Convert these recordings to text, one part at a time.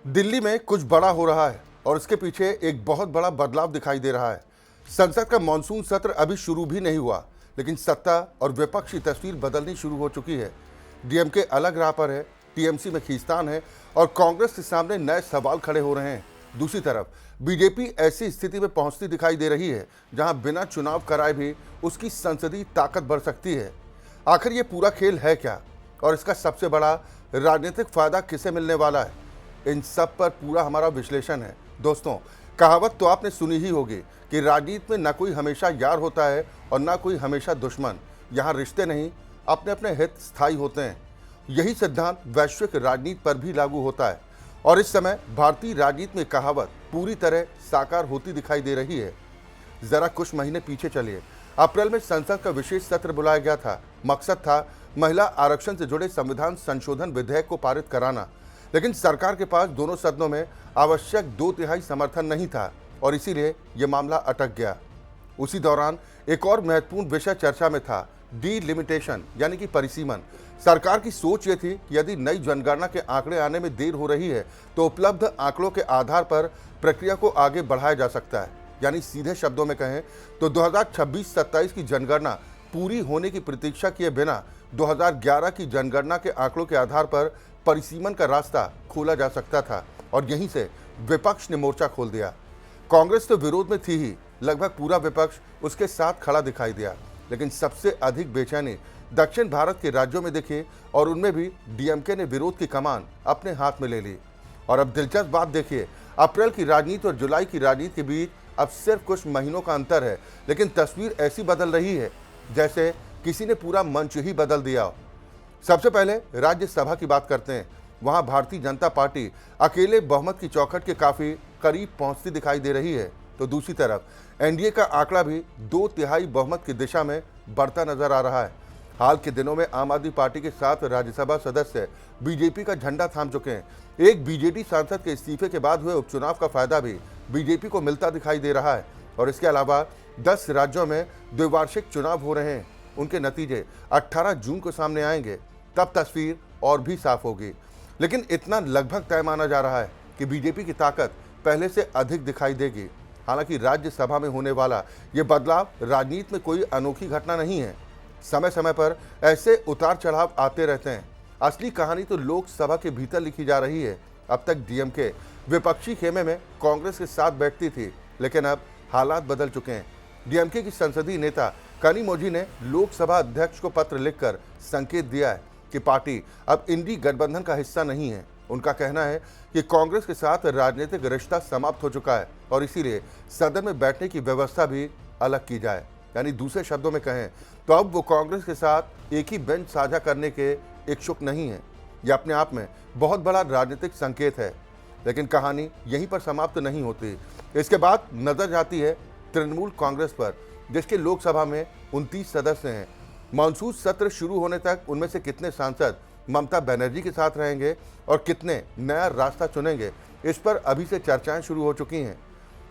दिल्ली में कुछ बड़ा हो रहा है और इसके पीछे एक बहुत बड़ा बदलाव दिखाई दे रहा है। संसद का मानसून सत्र अभी शुरू भी नहीं हुआ, लेकिन सत्ता और विपक्ष की तस्वीर बदलनी शुरू हो चुकी है। डीएमके अलग राह पर है, टीएमसी में खींचतान है और कांग्रेस के सामने नए सवाल खड़े हो रहे हैं। दूसरी तरफ बीजेपी ऐसी स्थिति में पहुंचती दिखाई दे रही है जहां बिना चुनाव कराए भी उसकी संसदीय ताकत बढ़ सकती है। आखिर ये पूरा खेल है क्या और इसका सबसे बड़ा राजनीतिक फायदा किसे मिलने वाला है? इन सब पर पूरा हमारा विश्लेषण है। दोस्तों, कहावत तो आपने सुनी ही होगी कि राजनीति में न कोई हमेशा यार होता है और न कोई हमेशा दुश्मन। यहाँ रिश्ते नहीं, अपने अपने हित स्थायी होते हैं। यही सिद्धांत वैश्विक राजनीति पर भी लागू होता है और इस समय भारतीय राजनीति में कहावत पूरी तरह साकार होती दिखाई दे रही है। जरा कुछ महीने पीछे चलिए। अप्रैल में संसद का विशेष सत्र बुलाया गया था। मकसद था महिला आरक्षण से जुड़े संविधान संशोधन विधेयक को पारित कराना, लेकिन सरकार के पास दोनों सदनों में आवश्यक 2/3 समर्थन नहीं था और इसीलिए यह मामला अटक गया। उसी दौरान एक और महत्वपूर्ण विषय चर्चा में था, डीलिमिटेशन यानी कि परिसीमन। सरकार की सोच ये थी कि यदि नई जनगणना के आंकड़े आने में देर हो रही है तो उपलब्ध आंकड़ों के आधार पर प्रक्रिया को आगे बढ़ाया जा सकता है। यानी सीधे शब्दों में कहें तो 2026-27 की जनगणना पूरी होने की प्रतीक्षा किए बिना 2011 की जनगणना के आंकड़ों के आधार पर परिसीमन का रास्ता खोला जा सकता था और यहीं से विपक्ष ने मोर्चा खोल दिया। कांग्रेस तो विरोध में थी ही, लगभग पूरा विपक्ष उसके साथ खड़ा दिखाई दिया। लेकिन सबसे अधिक बेचैनी दक्षिण भारत के राज्यों में दिखी और उनमें भी डीएमके ने विरोध की कमान अपने हाथ में ले ली। और अब दिलचस्प बात देखिए, अप्रैल की राजनीति और जुलाई की राजनीति के बीच अब सिर्फ कुछ महीनों का अंतर है, लेकिन तस्वीर ऐसी बदल रही है जैसे किसी ने पूरा मंच ही बदल दिया हो। सबसे पहले राज्यसभा की बात करते हैं। वहां भारतीय जनता पार्टी अकेले बहुमत की चौखट के काफी करीब पहुंचती दिखाई दे रही है, तो दूसरी तरफ एनडीए का आंकड़ा भी 2/3 बहुमत की दिशा में बढ़ता नजर आ रहा है। हाल के दिनों में आम आदमी पार्टी के 7 राज्यसभा सदस्य बीजेपी का झंडा थाम चुके हैं। एक बीजेडी सांसद के इस्तीफे के बाद हुए उपचुनाव का फायदा भी बीजेपी को मिलता दिखाई दे रहा है और इसके अलावा 10 राज्यों में द्विवार्षिक चुनाव हो रहे हैं। उनके नतीजे 18 जून को सामने आएंगे, तब तस्वीर और भी साफ होगी। लेकिन इतना लगभग तय माना जा रहा है कि बीजेपी की ताकत पहले से अधिक दिखाई देगी। हालांकि राज्यसभा में होने वाला ये बदलाव राजनीति में कोई अनोखी घटना नहीं है। समय समय पर ऐसे उतार चढ़ाव आते रहते हैं। असली कहानी तो लोकसभा के भीतर लिखी जा रही है। अब तक डीएमके विपक्षी खेमे में कांग्रेस के साथ बैठती थी, लेकिन अब हालात बदल चुके हैं। डीएमके की संसदीय नेता कनिमोझी ने लोकसभा अध्यक्ष को पत्र लिखकर संकेत दिया है कि पार्टी अब इंडी गठबंधन का हिस्सा नहीं है। उनका कहना है कि कांग्रेस के साथ राजनीतिक रिश्ता समाप्त हो चुका है और इसीलिए सदन में बैठने की व्यवस्था भी अलग की जाए। यानी दूसरे शब्दों में कहें तो अब वो कांग्रेस के साथ एक ही बेंच साझा करने के इच्छुक नहीं है। यह अपने आप में बहुत बड़ा राजनीतिक संकेत है, लेकिन कहानी यहीं पर समाप्त नहीं होती। इसके बाद नजर जाती है तृणमूल कांग्रेस पर, जिसके लोकसभा में 29 सदस्य हैं। मानसून सत्र शुरू होने तक उनमें से कितने सांसद ममता बनर्जी के साथ रहेंगे और कितने नया रास्ता चुनेंगे, इस पर अभी से चर्चाएं शुरू हो चुकी हैं।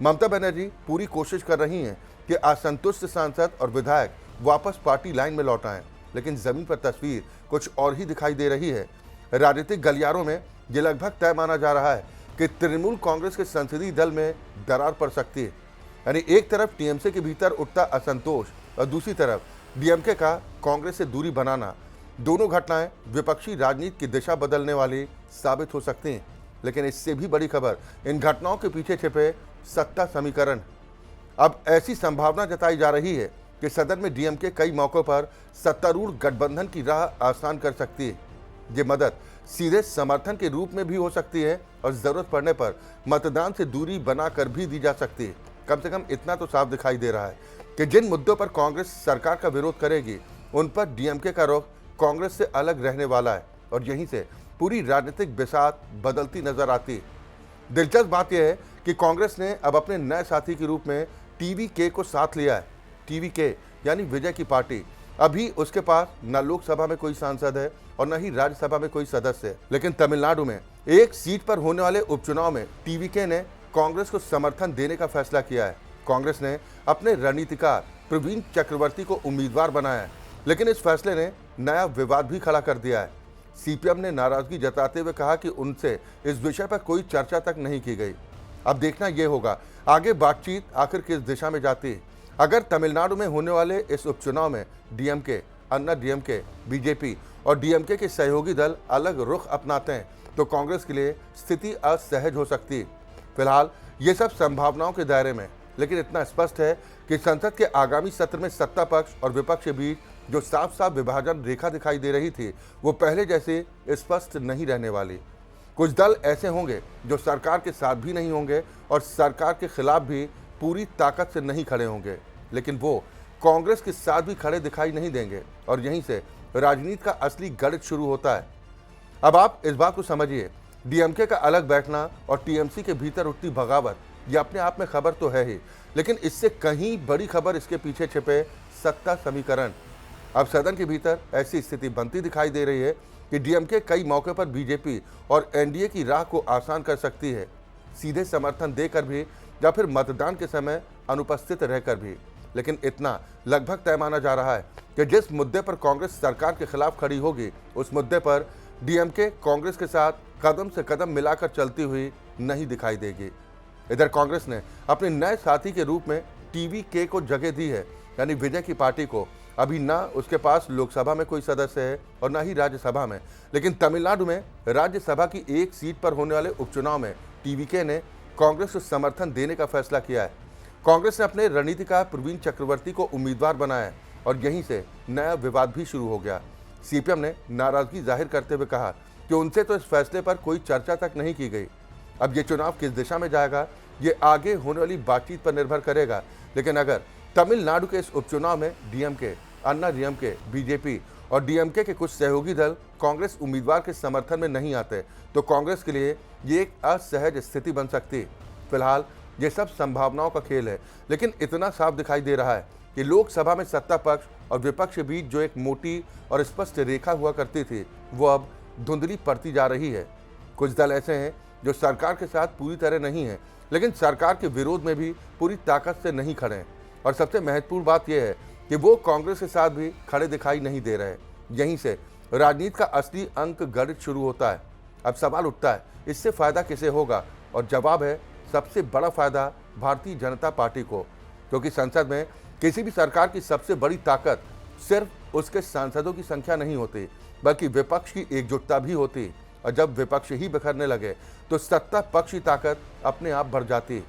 ममता बनर्जी पूरी कोशिश कर रही हैं कि असंतुष्ट सांसद और विधायक वापस पार्टी लाइन में लौट आएं, लेकिन जमीन पर तस्वीर कुछ और ही दिखाई दे रही है। राजनीतिक गलियारों में ये लगभग तय माना जा रहा है कि तृणमूल कांग्रेस के संसदीय दल में दरार पड़ सकती है। यानी एक तरफ टीएमसी के भीतर उठता असंतोष और दूसरी तरफ डीएमके का कांग्रेस से दूरी बनाना, दोनों घटनाएं विपक्षी राजनीति की दिशा बदलने वाली साबित हो सकती हैं। लेकिन इससे भी बड़ी खबर इन घटनाओं के पीछे छिपे सत्ता समीकरण। अब ऐसी संभावना जताई जा रही है कि सदन में डीएमके कई मौकों पर सत्तारूढ़ गठबंधन की राह आसान कर सकती है। ये मदद सीधे समर्थन के रूप में भी हो सकती है और जरूरत पड़ने पर मतदान से दूरी बनाकर भी दी जा सकती है। कम से कम इतना तो साफ दिखाई दे रहा है कि जिन मुद्दों पर कांग्रेस सरकार का विरोध करेगी, उन पर डीएमके का रुख कांग्रेस से अलग रहने वाला है और यहीं से पूरी राजनीतिक बिसात बदलती नजर आती है। दिलचस्प बात यह है कि कांग्रेस ने अब अपने नए साथी के रूप में टीवीके को साथ लिया है। टीवीके यानी विजय की पार्टी। अभी उसके पास न लोकसभा में कोई सांसद है और न ही राज्यसभा में कोई सदस्य है, लेकिन तमिलनाडु में एक सीट पर होने वाले उपचुनाव में टीवीके ने कांग्रेस को समर्थन देने का फैसला किया है। कांग्रेस ने अपने रणनीतिकार प्रवीण चक्रवर्ती को उम्मीदवार बनाया है, लेकिन इस फैसले ने नया विवाद भी खड़ा कर दिया है। सीपीएम ने नाराजगी जताते हुए कहा कि उनसे इस विषय पर कोई चर्चा तक नहीं की गई। अब देखना यह होगा आगे बातचीत आखिर किस दिशा में जाती है। अगर तमिलनाडु में होने वाले इस उपचुनाव में डीएमके, अन्ना डीएमके, बीजेपी और डीएमके के सहयोगी दल अलग रुख अपनाते हैं तो कांग्रेस के लिए स्थिति असहज हो सकती है। फिलहाल ये सब संभावनाओं के दायरे में, लेकिन इतना स्पष्ट है कि संसद के आगामी सत्र में सत्ता पक्ष और विपक्ष के बीच जो साफ साफ विभाजन रेखा दिखाई दे रही थी वो पहले जैसे स्पष्ट नहीं रहने वाली। कुछ दल ऐसे होंगे जो सरकार के साथ भी नहीं होंगे और सरकार के खिलाफ भी पूरी ताकत से नहीं खड़े होंगे, लेकिन वो कांग्रेस के साथ भी खड़े दिखाई नहीं देंगे और यहीं से राजनीति का असली गणित शुरू होता है। अब आप इस बात को समझिए, डीएमके का अलग बैठना और टीएमसी के भीतर उठती बगावत ये अपने आप में खबर तो है ही, लेकिन इससे कहीं बड़ी खबर इसके पीछे छिपे सत्ता समीकरण। अब सदन के भीतर ऐसी स्थिति बनती दिखाई दे रही है कि डीएमके कई मौके पर बीजेपी और एनडीए की राह को आसान कर सकती है, सीधे समर्थन देकर भी या फिर मतदान के समय अनुपस्थित रहकर भी। लेकिन इतना लगभग तय माना जा रहा है कि जिस मुद्दे पर कांग्रेस सरकार के खिलाफ खड़ी होगी उस मुद्दे पर डीएमके कांग्रेस के साथ कदम से कदम मिलाकर चलती हुई नहीं दिखाई देगी। इधर कांग्रेस ने अपने नए साथी के रूप में टीवीके को जगह दी है, यानी विजय की पार्टी को। अभी ना उसके पास लोकसभा में कोई सदस्य है और ना ही राज्यसभा में, लेकिन तमिलनाडु में राज्यसभा की एक सीट पर होने वाले उपचुनाव में टीवीके ने कांग्रेस को समर्थन देने का फैसला किया है। कांग्रेस ने अपने रणनीतिकार प्रवीण चक्रवर्ती को उम्मीदवार बनाया है और यहीं से नया विवाद भी शुरू हो गया। सीपीएम ने नाराजगी जाहिर करते हुए कहा कि उनसे तो इस फैसले पर कोई चर्चा तक नहीं की गई। अब ये चुनाव किस दिशा में जाएगा ये आगे होने वाली बातचीत पर निर्भर करेगा, लेकिन अगर तमिलनाडु के इस उपचुनाव में डीएमके, अन्ना डीएमके, बीजेपी और डीएमके के कुछ सहयोगी दल कांग्रेस उम्मीदवार के समर्थन में नहीं आते तो कांग्रेस के लिए ये एक असहज स्थिति बन सकती है। फिलहाल ये सब संभावनाओं का खेल है, लेकिन इतना साफ दिखाई दे रहा है कि लोकसभा में सत्ता पक्ष और विपक्ष के बीच जो एक मोटी और स्पष्ट रेखा हुआ करती थी वो अब धुंधली पड़ती जा रही है। कुछ दल ऐसे हैं जो सरकार के साथ पूरी तरह नहीं है, लेकिन सरकार के विरोध में भी पूरी ताकत से नहीं खड़े हैं। और सबसे महत्वपूर्ण बात यह है कि वो कांग्रेस के साथ भी खड़े दिखाई नहीं दे रहे। यहीं से राजनीति का असली अंक गणित शुरू होता है। अब सवाल उठता है, इससे फायदा किसे होगा? और जवाब है, सबसे बड़ा फायदा भारतीय जनता पार्टी को, क्योंकि संसद में किसी भी सरकार की सबसे बड़ी ताकत सिर्फ उसके सांसदों की संख्या नहीं होती, बल्कि विपक्ष की एकजुटता भी होती। और जब विपक्ष ही बिखरने लगे तो सत्ता पक्ष की ताकत अपने आप बढ़ जाती।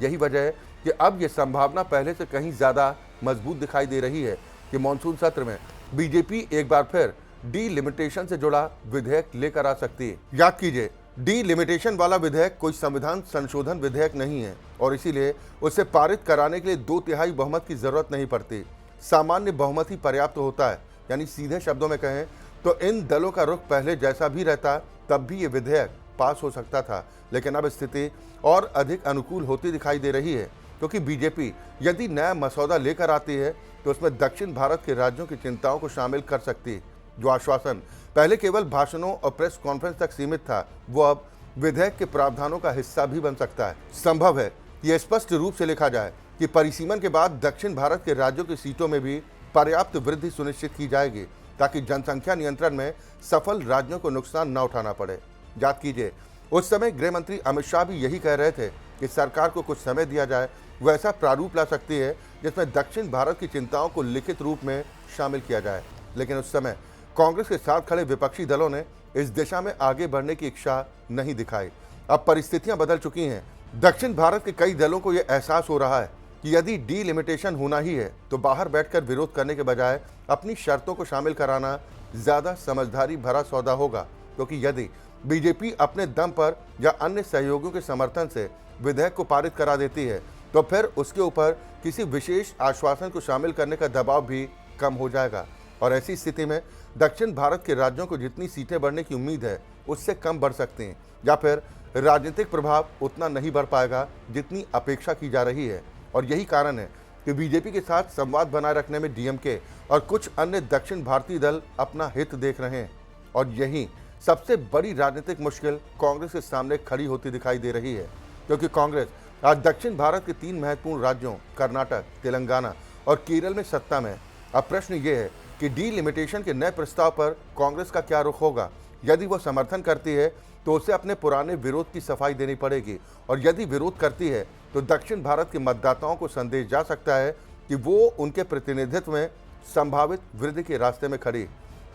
यही वजह है कि अब ये संभावना पहले से कहीं ज़्यादा मजबूत दिखाई दे रही है कि मॉनसून सत्र में बीजेपी एक बार फिर डीलिमिटेशन से जुड़ा विधेयक लेकर आ सकती है। याद कीजिए, डीलिमिटेशन वाला विधेयक कोई संविधान संशोधन विधेयक नहीं है और इसीलिए उसे पारित कराने के लिए 2/3 बहुमत की जरूरत नहीं पड़ती। सामान्य बहुमत ही पर्याप्त होता है। यानी सीधे शब्दों में कहें तो इन दलों का रुख पहले जैसा भी रहता तब भी ये विधेयक पास हो सकता था, लेकिन अब स्थिति और अधिक अनुकूल होती दिखाई दे रही है, क्योंकि बीजेपी यदि नया मसौदा लेकर आती है तो उसमें दक्षिण भारत के राज्यों की चिंताओं को शामिल कर सकती है। जो आश्वासन पहले केवल भाषणों और प्रेस कॉन्फ्रेंस तक सीमित था वो अब विधेयक के प्रावधानों का हिस्सा भी बन सकता है। संभव है यह स्पष्ट रूप से लिखा जाए कि परिसीमन के बाद दक्षिण भारत के राज्यों की सीटों में भी पर्याप्त वृद्धि सुनिश्चित की जाएगी ताकि जनसंख्या नियंत्रण में सफल राज्यों को नुकसान न उठाना पड़े। याद कीजिए, उस समय गृह मंत्री अमित शाह भी यही कह रहे थे कि सरकार को कुछ समय दिया जाए, वो ऐसा प्रारूप ला सकती है जिसमें दक्षिण भारत की चिंताओं को लिखित रूप में शामिल किया जाए। लेकिन उस समय कांग्रेस के साथ खड़े विपक्षी दलों ने इस दिशा में आगे बढ़ने की इच्छा नहीं दिखाई। अब परिस्थितियां बदल चुकी हैं। दक्षिण भारत के कई दलों को यह एहसास हो रहा है कि यदि डीलिमिटेशन होना ही है तो बाहर बैठकर विरोध करने के बजाय अपनी शर्तों को शामिल कराना ज़्यादा समझदारी भरा सौदा होगा, क्योंकि यदि बीजेपी अपने दम पर या अन्य सहयोगियों के समर्थन से विधेयक को पारित करा देती है तो फिर उसके ऊपर किसी विशेष आश्वासन को शामिल करने का दबाव भी कम हो जाएगा। और ऐसी स्थिति में दक्षिण भारत के राज्यों को जितनी सीटें बढ़ने की उम्मीद है उससे कम बढ़ सकती हैं, या फिर राजनीतिक प्रभाव उतना नहीं बढ़ पाएगा जितनी अपेक्षा की जा रही है। और यही कारण है कि बीजेपी के साथ संवाद बनाए रखने में डीएमके और कुछ अन्य दक्षिण भारतीय दल अपना हित देख रहे हैं। और यही सबसे बड़ी राजनीतिक मुश्किल कांग्रेस के सामने खड़ी होती दिखाई दे रही है, क्योंकि कांग्रेस आज दक्षिण भारत के 3 महत्वपूर्ण राज्यों कर्नाटक, तेलंगाना और केरल में सत्ता में। अब प्रश्न ये है कि डीलिमिटेशन के नए प्रस्ताव पर कांग्रेस का क्या रुख होगा। यदि वो समर्थन करती है तो उसे अपने पुराने विरोध की सफाई देनी पड़ेगी, और यदि विरोध करती है तो दक्षिण भारत के मतदाताओं को संदेश जा सकता है कि वो उनके प्रतिनिधित्व में संभावित वृद्धि के रास्ते में खड़ी।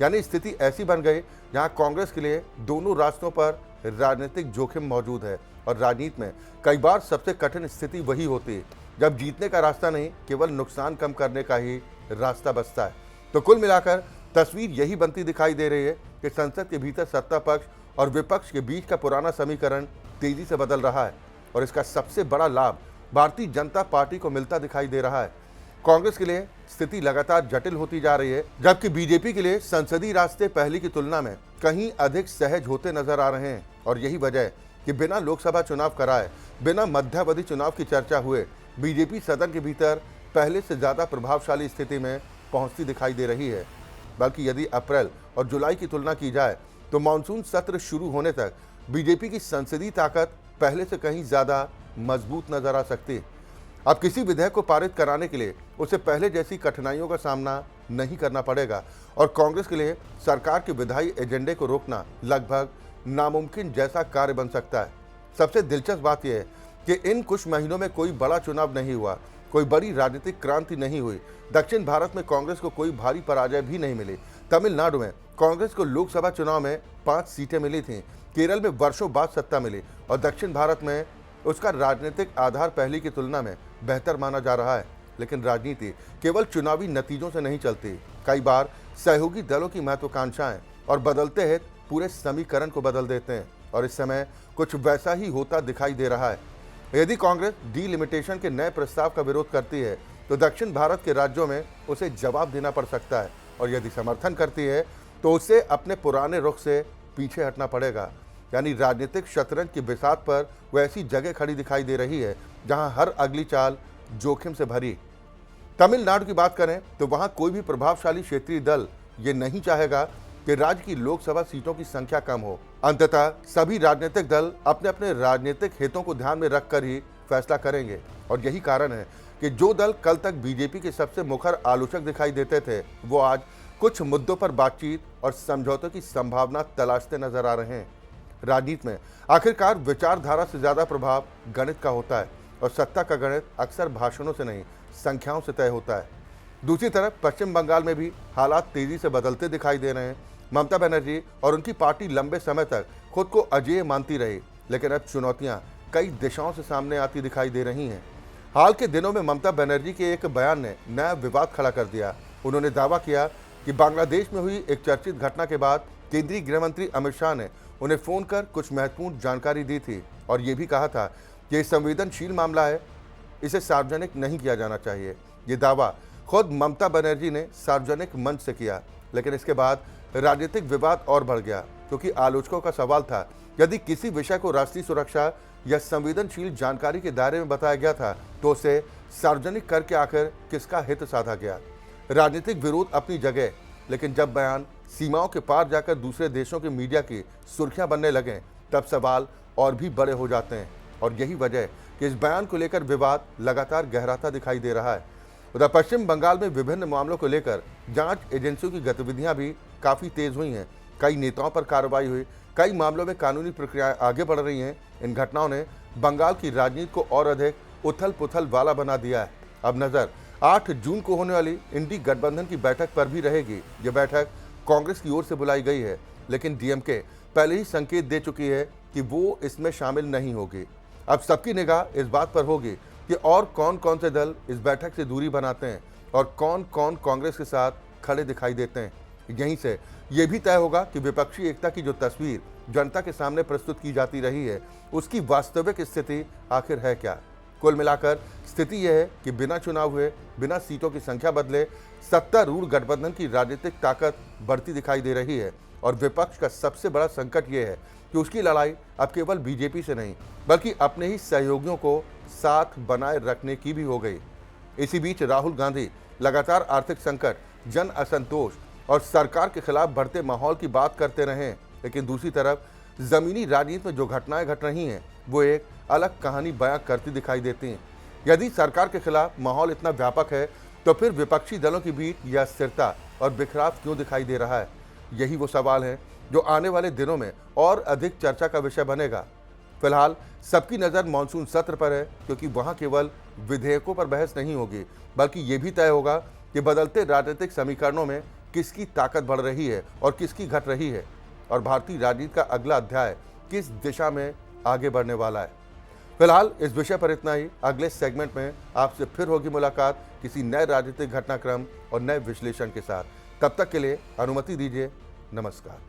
यानी स्थिति ऐसी बन गई जहां कांग्रेस के लिए दोनों रास्तों पर राजनीतिक जोखिम मौजूद है, और राजनीति में कई बार सबसे कठिन स्थिति वही होती है जब जीतने का रास्ता नहीं, केवल नुकसान कम करने का ही रास्ता बचता है। तो कुल मिलाकर तस्वीर यही बनती दिखाई दे रही है कि संसद के भीतर सत्ता पक्ष और विपक्ष के बीच का पुराना समीकरण तेजी से बदल रहा है, और इसका सबसे बड़ा लाभ भारतीय जनता पार्टी को मिलता दिखाई दे रहा है। कांग्रेस के लिए स्थिति लगातार जटिल होती जा रही है, जबकि बीजेपी के लिए संसदीय रास्ते पहले की तुलना में कहीं अधिक सहज होते नजर आ रहे हैं। और यही वजह है कि बिना लोकसभा चुनाव कराए, बिना मध्यावधि चुनाव की चर्चा हुए बीजेपी सदन के भीतर पहले से ज्यादा प्रभावशाली स्थिति में पहुंचती दिखाई दे रही है। बल्कि यदि अप्रैल और जुलाई की तुलना की जाए तो मानसून सत्र शुरू होने तक बीजेपी की संसदीय ताकत पहले से कहीं ज्यादा मजबूत नजर आ सकती है। अब किसी विधेयक को पारित कराने के लिए उसे पहले जैसी कठिनाइयों का सामना नहीं करना पड़ेगा, और कांग्रेस के लिए सरकार के विधायी एजेंडे को रोकना लगभग नामुमकिन जैसा कार्य बन सकता है। सबसे दिलचस्प बात यह है कि इन कुछ महीनों में कोई बड़ा चुनाव नहीं हुआ, कोई बड़ी राजनीतिक क्रांति नहीं हुई। दक्षिण भारत में कांग्रेस को कोई भारी पराजय भी नहीं मिली। तमिलनाडु में कांग्रेस को लोकसभा चुनाव में 5 सीटें मिली थीं, केरल में वर्षों बाद सत्ता मिली, और दक्षिण भारत में उसका राजनीतिक आधार पहले की तुलना में बेहतर माना जा रहा है। लेकिन राजनीति केवल चुनावी नतीजों से नहीं चलती। कई बार सहयोगी दलों की महत्वाकांक्षाएं और बदलते हित पूरे समीकरण को बदल देते हैं, और इस समय कुछ वैसा ही होता दिखाई दे रहा है। यदि कांग्रेस डीलिमिटेशन के नए प्रस्ताव का विरोध करती है तो दक्षिण भारत के राज्यों में उसे जवाब देना पड़ सकता है, और यदि समर्थन करती है तो उसे अपने पुराने रुख से पीछे हटना पड़ेगा। यानी राजनीतिक शतरंज की बिसात पर वो ऐसी जगह खड़ी दिखाई दे रही है जहां हर अगली चाल जोखिम से भरी। तमिलनाडु की बात करें तो वहां कोई भी प्रभावशाली क्षेत्रीय दल ये नहीं चाहेगा कि राज्य की लोकसभा सीटों की संख्या कम हो। अंततः सभी राजनीतिक दल अपने अपने राजनीतिक हितों को ध्यान में रखकर ही फैसला करेंगे, और यही कारण है कि जो दल कल तक बीजेपी के सबसे मुखर आलोचक दिखाई देते थे, वो आज कुछ मुद्दों पर बातचीत और समझौते की संभावना तलाशते नजर आ रहे हैं। राजनीति में आखिरकार विचारधारा से ज्यादा प्रभाव गणित का होता है, और सत्ता का गणित अक्सर भाषणों से नहीं, संख्याओं से तय होता है। दूसरी तरफ पश्चिम बंगाल में भी हालात तेजी से बदलते दिखाई दे रहे हैं। ममता बनर्जी और उनकी पार्टी लंबे समय तक खुद को अजेय मानती रही, लेकिन अब चुनौतियां कई दिशाओं से सामने आती दिखाई दे रही हैं। हाल के दिनों में ममता बनर्जी के एक बयान ने नया विवाद खड़ा कर दिया। उन्होंने दावा किया कि बांग्लादेश में हुई एक चर्चित घटना के बाद केंद्रीय गृह मंत्री अमित शाह ने उन्हें फोन कर कुछ महत्वपूर्ण जानकारी दी थी, और ये भी कहा था कि ये संवेदनशील मामला है, इसे सार्वजनिक नहीं किया जाना चाहिए। ये दावा खुद ममता बनर्जी ने सार्वजनिक मंच से किया, लेकिन इसके बाद राजनीतिक विवाद और बढ़ गया, क्योंकि आलोचकों का सवाल था यदि किसी विषय को राष्ट्रीय सुरक्षा या संवेदनशील जानकारी के दायरे में बताया गया था तो उसे सार्वजनिक करके आखिर किसका हित साधा गया। राजनीतिक विरोध अपनी जगह, लेकिन जब बयान सीमाओं के पार जाकर दूसरे देशों के मीडिया की सुर्खियां बनने लगे तब सवाल और भी बड़े हो जाते हैं, और यही वजह है कि इस बयान को लेकर विवाद लगातार गहराता दिखाई दे रहा है। उधर पश्चिम बंगाल में विभिन्न मामलों को लेकर जांच एजेंसियों की गतिविधियां भी काफी तेज हुई हैं। कई नेताओं पर कार्रवाई हुई, कई मामलों में कानूनी प्रक्रियाएं आगे बढ़ रही हैं। इन घटनाओं ने बंगाल की राजनीति को और अधिक उथल पुथल वाला बना दिया है। अब नजर 8 जून को होने वाली इंडी गठबंधन की बैठक पर भी रहेगी। ये बैठक कांग्रेस की ओर से बुलाई गई है, लेकिन डीएमके पहले ही संकेत दे चुकी है कि वो इसमें शामिल नहीं होगी। अब सबकी निगाह इस बात पर होगी कि और कौन कौन से दल इस बैठक से दूरी बनाते हैं और कौन कौन कांग्रेस के साथ खड़े दिखाई देते हैं। यहीं से ये भी तय होगा कि विपक्षी एकता की जो तस्वीर जनता के सामने प्रस्तुत की जाती रही है, उसकी वास्तविक स्थिति आखिर है क्या। कुल मिलाकर स्थिति यह है कि बिना चुनाव हुए, बिना सीटों की संख्या बदले सत्तारूढ़ गठबंधन की राजनीतिक ताकत बढ़ती दिखाई दे रही है, और विपक्ष का सबसे बड़ा संकट यह है कि उसकी लड़ाई अब केवल बीजेपी से नहीं बल्कि अपने ही सहयोगियों को साथ बनाए रखने की भी हो गई। इसी बीच राहुल गांधी लगातार आर्थिक संकट, जन असंतोष और सरकार के खिलाफ बढ़ते माहौल की बात करते रहे, लेकिन दूसरी तरफ जमीनी राजनीति में जो घटनाएं घट रही हैं वो एक अलग कहानी बयां करती दिखाई देती हैं। यदि सरकार के खिलाफ माहौल इतना व्यापक है तो फिर विपक्षी दलों के बीच यह अस्थिरता और बिखराव क्यों दिखाई दे रहा है। यही वो सवाल है जो आने वाले दिनों में और अधिक चर्चा का विषय बनेगा। फिलहाल सबकी नज़र मानसून सत्र पर है, क्योंकि वहां केवल विधेयकों पर बहस नहीं होगी, बल्कि ये भी तय होगा कि बदलते राजनीतिक समीकरणों में किसकी ताकत बढ़ रही है और किसकी घट रही है, और भारतीय राजनीति का अगला अध्याय किस दिशा में आगे बढ़ने वाला है। फिलहाल इस विषय पर इतना ही। अगले सेगमेंट में आपसे फिर होगी मुलाकात किसी नए राजनीतिक घटनाक्रम और नए विश्लेषण के साथ। तब तक के लिए अनुमति दीजिए। नमस्कार।